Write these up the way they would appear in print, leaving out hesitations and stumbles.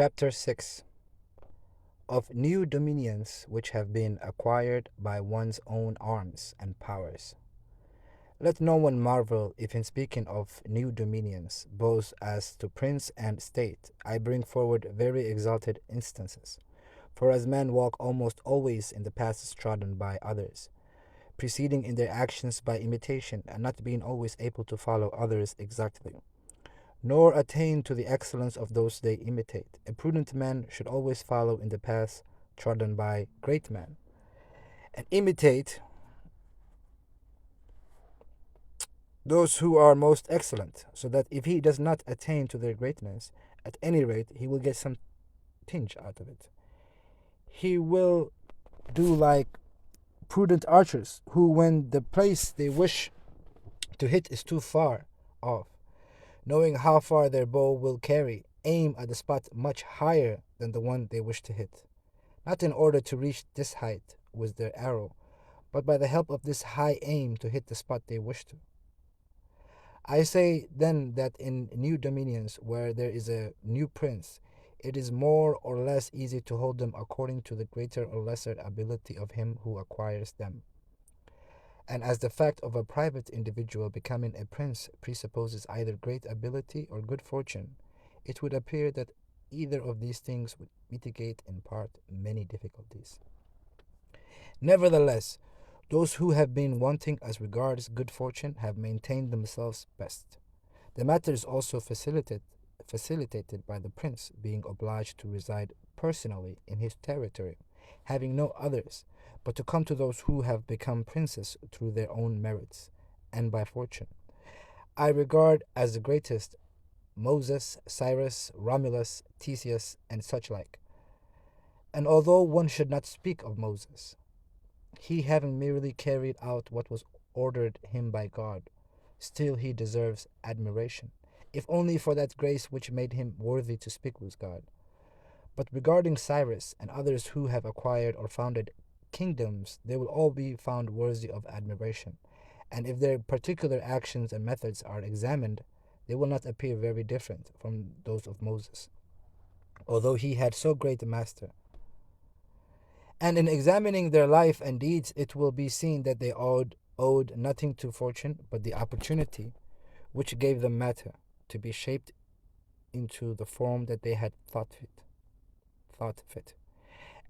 Chapter 6 of New Dominions which have been acquired by one's own arms and powers. Let no one marvel if in speaking of new dominions, both as to prince and state, I bring forward very exalted instances. For as men walk almost always in the paths trodden by others, proceeding in their actions by imitation, and not being always able to follow others exactly, nor attain to the excellence of those they imitate. A prudent man should always follow in the paths trodden by great men, and imitate those who are most excellent, so that if he does not attain to their greatness, at any rate he will get some tinge out of it. He will do like prudent archers, who, when the place they wish to hit is too far off, knowing how far their bow will carry, aim at the spot much higher than the one they wish to hit, not in order to reach this height with their arrow, but by the help of this high aim to hit the spot they wish to. I say then that in new dominions where there is a new prince, it is more or less easy to hold them according to the greater or lesser ability of him who acquires them. And as the fact of a private individual becoming a prince presupposes either great ability or good fortune, it would appear that either of these things would mitigate in part many difficulties. Nevertheless, those who have been wanting as regards good fortune have maintained themselves best. The matter is also facilitated by the prince being obliged to reside personally in his territory, having no others, but to come to those who have become princes through their own merits and by fortune. I regard as the greatest Moses, Cyrus, Romulus, Theseus, and such like. And although one should not speak of Moses, he having merely carried out what was ordered him by God, still he deserves admiration, if only for that grace which made him worthy to speak with God. But regarding Cyrus and others who have acquired or founded kingdoms, they will all be found worthy of admiration, and if their particular actions and methods are examined, they will not appear very different from those of Moses, although he had so great a master. And in examining their life and deeds, it will be seen that they owed nothing to fortune but the opportunity which gave them matter to be shaped into the form that they had thought fit.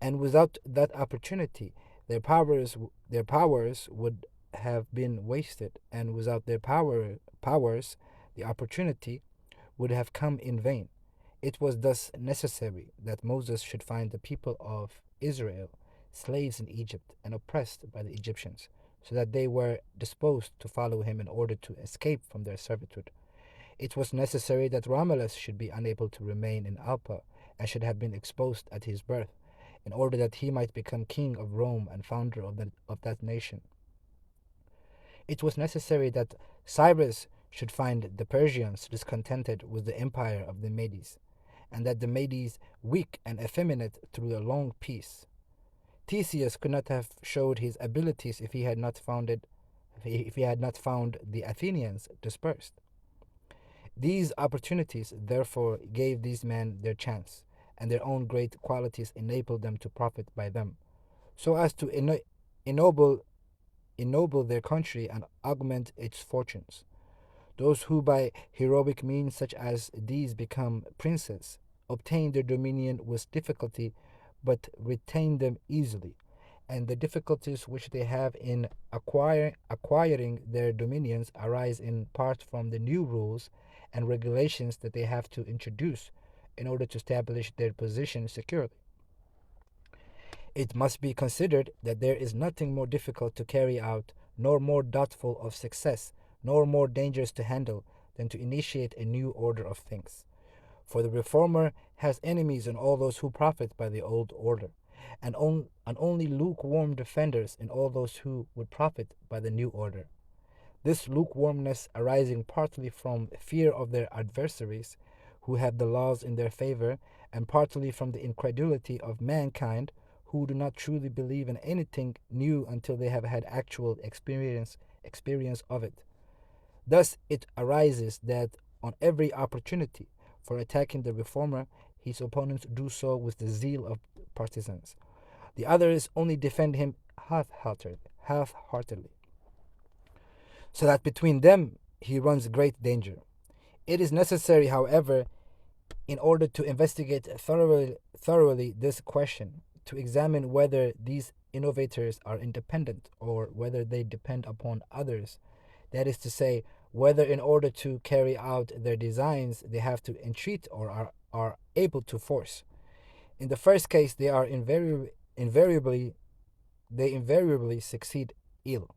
And without that opportunity, their powers would have been wasted, and without their powers, the opportunity would have come in vain. It was thus necessary that Moses should find the people of Israel slaves in Egypt and oppressed by the Egyptians, so that they were disposed to follow him in order to escape from their servitude. It was necessary that Romulus should be unable to remain in Alpa and should have been exposed at his birth, in order that he might become king of Rome and founder of that nation. It was necessary that Cyrus should find the Persians discontented with the empire of the Medes, and that the Medes weak and effeminate through a long peace. Theseus could not have showed his abilities if he had not found the Athenians dispersed. These opportunities therefore gave these men their chance, and their own great qualities enabled them to profit by them, so as to ennoble their country and augment its fortunes. Those who by heroic means such as these become princes obtain their dominion with difficulty, but retain them easily, and the difficulties which they have in acquiring their dominions arise in part from the new rules and regulations that they have to introduce in order to establish their position securely. It must be considered that there is nothing more difficult to carry out, nor more doubtful of success, nor more dangerous to handle, than to initiate a new order of things. For the reformer has enemies in all those who profit by the old order, and only lukewarm defenders in all those who would profit by the new order. This lukewarmness arising partly from fear of their adversaries, who have the laws in their favor, and partly from the incredulity of mankind, who do not truly believe in anything new until they have had actual experience of it. Thus it arises that on every opportunity for attacking the reformer, his opponents do so with the zeal of partisans. The others only defend him half-heartedly, so that between them he runs great danger. It is necessary, however, in order to investigate thoroughly this question, to examine whether these innovators are independent or whether they depend upon others. That is to say, whether in order to carry out their designs they have to entreat or are able to force. In the first case, they invariably succeed ill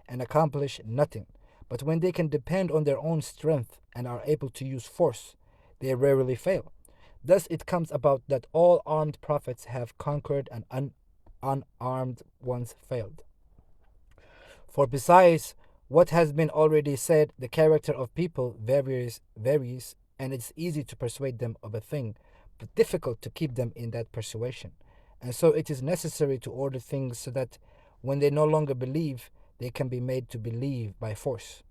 and accomplish nothing. But when they can depend on their own strength and are able to use force, they rarely fail. Thus it comes about that all armed prophets have conquered and unarmed ones failed. For besides what has been already said, the character of people varies, and it's easy to persuade them of a thing, but difficult to keep them in that persuasion. And so it is necessary to order things so that when they no longer believe, they can be made to believe by force.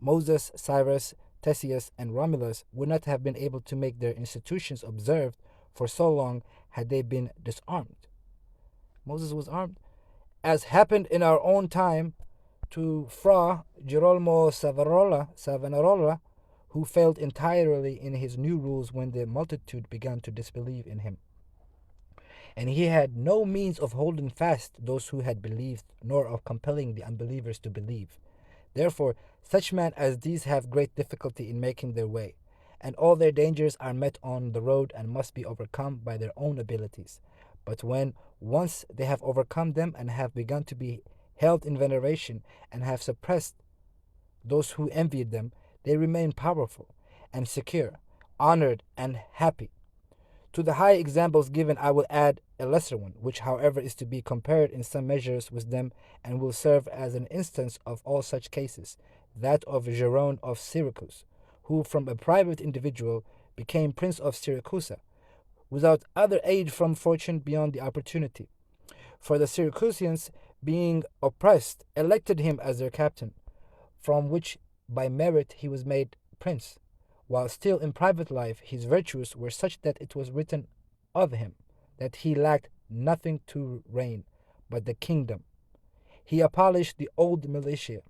Moses, Cyrus, Theseus, and Romulus would not have been able to make their institutions observed for so long had they been disarmed. Moses was armed, as happened in our own time to Fra Girolamo Savonarola, who failed entirely in his new rules when the multitude began to disbelieve in him. And he had no means of holding fast those who had believed, nor of compelling the unbelievers to believe. Therefore, such men as these have great difficulty in making their way, and all their dangers are met on the road and must be overcome by their own abilities. But when once they have overcome them and have begun to be held in veneration and have suppressed those who envied them, they remain powerful and secure, honored and happy. To the high examples given I will add a lesser one, which however is to be compared in some measures with them and will serve as an instance of all such cases, that of Jeron of Syracuse, who from a private individual became Prince of Syracusa, without other aid from fortune beyond the opportunity. For the Syracusans, being oppressed, elected him as their captain, from which by merit he was made prince. While still in private life, his virtues were such that it was written of him that he lacked nothing to reign but the kingdom. He abolished the old militia,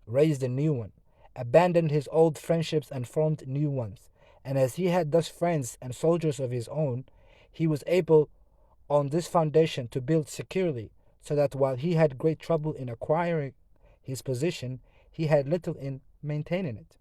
raised a new one, abandoned his old friendships and formed new ones. And as he had thus friends and soldiers of his own, he was able on this foundation to build securely, so that while he had great trouble in acquiring his position, he had little in maintaining it.